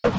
C'est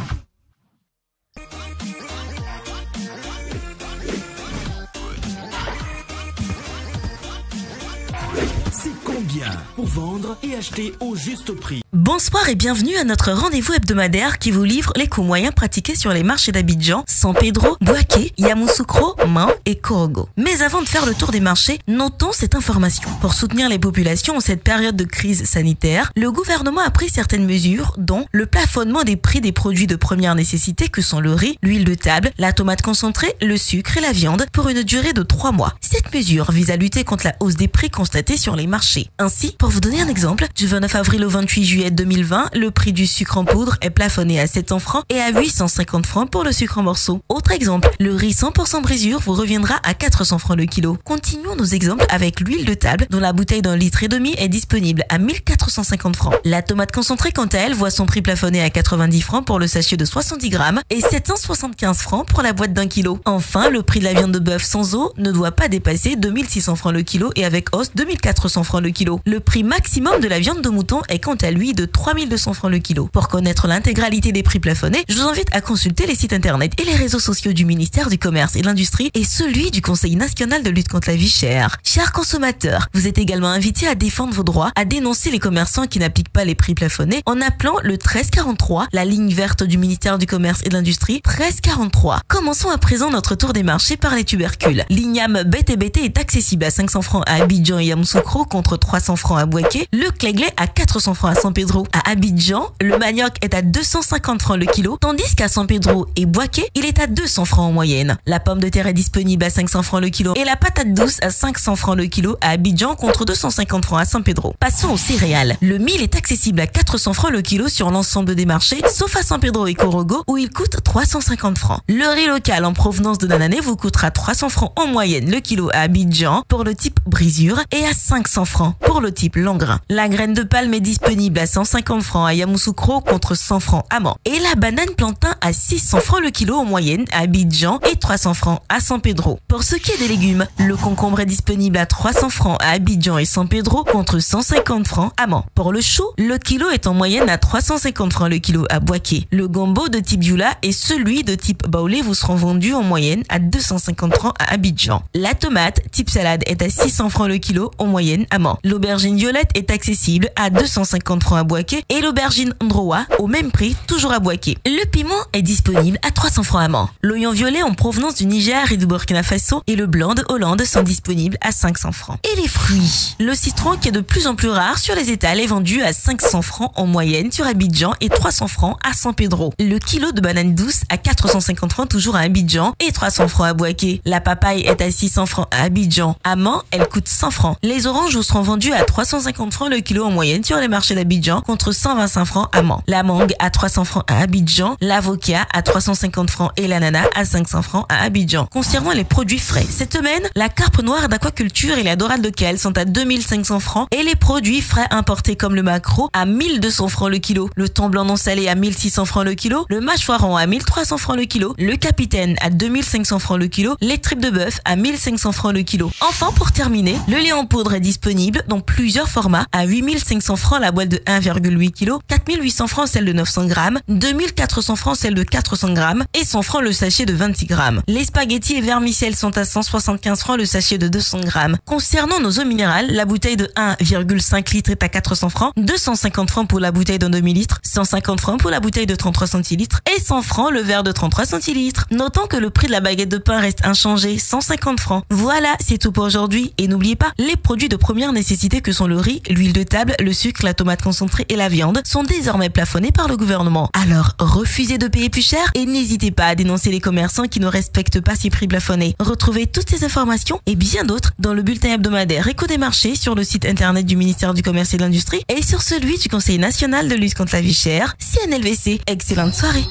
combien pour vendre et acheter au juste prix? Bonsoir et bienvenue à notre rendez-vous hebdomadaire qui vous livre les coûts moyens pratiqués sur les marchés d'Abidjan, San Pedro, Bouaké, Yamoussoukro, Man et Korogo. Mais avant de faire le tour des marchés, notons cette information. Pour soutenir les populations en cette période de crise sanitaire, le gouvernement a pris certaines mesures, dont le plafonnement des prix des produits de première nécessité que sont le riz, l'huile de table, la tomate concentrée, le sucre et la viande pour une durée de 3 mois. Cette mesure vise à lutter contre la hausse des prix constatée sur les marchés. Ainsi, pour vous donner un exemple, du 29 avril au 28 juillet 2020, le prix du sucre en poudre est plafonné à 700 francs et à 850 francs pour le sucre en morceaux. Autre exemple, le riz 100% brisure vous reviendra à 400 francs le kilo. Continuons nos exemples avec l'huile de table dont la bouteille d'1,5 litre est disponible à 1450 francs. La tomate concentrée quant à elle voit son prix plafonné à 90 francs pour le sachet de 70 grammes et 775 francs pour la boîte d'1 kilo. Enfin, le prix de la viande de bœuf sans eau ne doit pas dépasser 2600 francs le kilo et avec os 2400 francs le kilo. Le prix maximum de la viande de mouton est quant à lui de 3200 francs le kilo. Pour connaître l'intégralité des prix plafonnés, je vous invite à consulter les sites internet et les réseaux sociaux du ministère du Commerce et de l'Industrie et celui du Conseil national de lutte contre la vie chère. Chers consommateurs, vous êtes également invités à défendre vos droits, à dénoncer les commerçants qui n'appliquent pas les prix plafonnés en appelant le 1343, la ligne verte du ministère du Commerce et de l'Industrie, 1343. Commençons à présent notre tour des marchés par les tubercules. L'igname BTBT est accessible à 500 francs à Abidjan et Yamoussoukro contre 300 francs à Bouaké. Le cléglé à 400 francs à San Pedro. À Abidjan, le manioc est à 250 francs le kilo, tandis qu'à San Pedro et Bouaké, il est à 200 francs en moyenne. La pomme de terre est disponible à 500 francs le kilo et la patate douce à 500 francs le kilo à Abidjan contre 250 francs à San Pedro. Passons aux céréales. Le mil est accessible à 400 francs le kilo sur l'ensemble des marchés, sauf à San Pedro et Korogo où il coûte 350 francs. Le riz local en provenance de Nanané vous coûtera 300 francs en moyenne le kilo à Abidjan pour le type brisure et à 500 francs pour le type long grain. La graine de palme est disponible à 150 francs à Yamoussoukro contre 100 francs à Man. Et la banane plantain à 600 francs le kilo en moyenne à Abidjan et 300 francs à San Pedro. Pour ce qui est des légumes, le concombre est disponible à 300 francs à Abidjan et San Pedro contre 150 francs à Man. Pour le chou, le kilo est en moyenne à 350 francs le kilo à Bouaké. Le gombo de type Yula et celui de type Baoulé vous seront vendus en moyenne à 250 francs à Abidjan. La tomate type salade est à 600 francs le kilo en moyenne à Man. L'aubergine violette est accessible à 250 francs à Bouaké et l'aubergine Ndroa au même prix toujours à Bouaké. Le piment est disponible à 300 francs à Man. L'oignon violet en provenance du Niger et du Burkina Faso et le blanc de Hollande sont disponibles à 500 francs. Et les fruits, le citron qui est de plus en plus rare sur les étals est vendu à 500 francs en moyenne sur Abidjan et 300 francs à San Pedro. Le kilo de banane douce à 450 francs toujours à Abidjan et 300 francs à Bouaké. La papaye est à 600 francs à Abidjan. À Man, elle coûte 100 francs. Les oranges vous seront vendues à 350 francs le kilo en moyenne sur les marchés d'Abidjan contre 125 francs à Man. La mangue à 300 francs à Abidjan, l'avocat à 350 francs et l'ananas à 500 francs à Abidjan. Concernant les produits frais, cette semaine, la carpe noire d'aquaculture et la dorade de Kelle sont à 2500 francs et les produits frais importés comme le maquereau à 1200 francs le kilo, le thon blanc non salé à 1600 francs le kilo, le mâchoiron à 1300 francs le kilo, le capitaine à 2500 francs le kilo, les tripes de bœuf à 1500 francs le kilo. Enfin, pour terminer, le lait en poudre est disponible dans plusieurs formats à 8500 francs la boîte de 1,8 kg, 4800 francs celle de 900 grammes, 2400 francs celle de 400 grammes et 100 francs le sachet de 26 grammes. Les spaghettis et vermicelles sont à 175 francs le sachet de 200 grammes. Concernant nos eaux minérales, la bouteille de 1,5 litre est à 400 francs, 250 francs pour la bouteille d'un demi-litre, 150 francs pour la bouteille de 33 centilitres et 100 francs le verre de 33 centilitres. Notons que le prix de la baguette de pain reste inchangé, 150 francs. Voilà, c'est tout pour aujourd'hui et n'oubliez pas, les produits de première nécessité que sont le riz, l'huile de table, le sucre, la tomate concentrée et la viande sont désormais plafonnés par le gouvernement. Alors, refusez de payer plus cher et n'hésitez pas à dénoncer les commerçants qui ne respectent pas ces prix plafonnés. Retrouvez toutes ces informations et bien d'autres dans le bulletin hebdomadaire Écho des marchés sur le site internet du ministère du Commerce et de l'Industrie et sur celui du Conseil national de lutte contre la vie chère, CNLVC. Excellente soirée.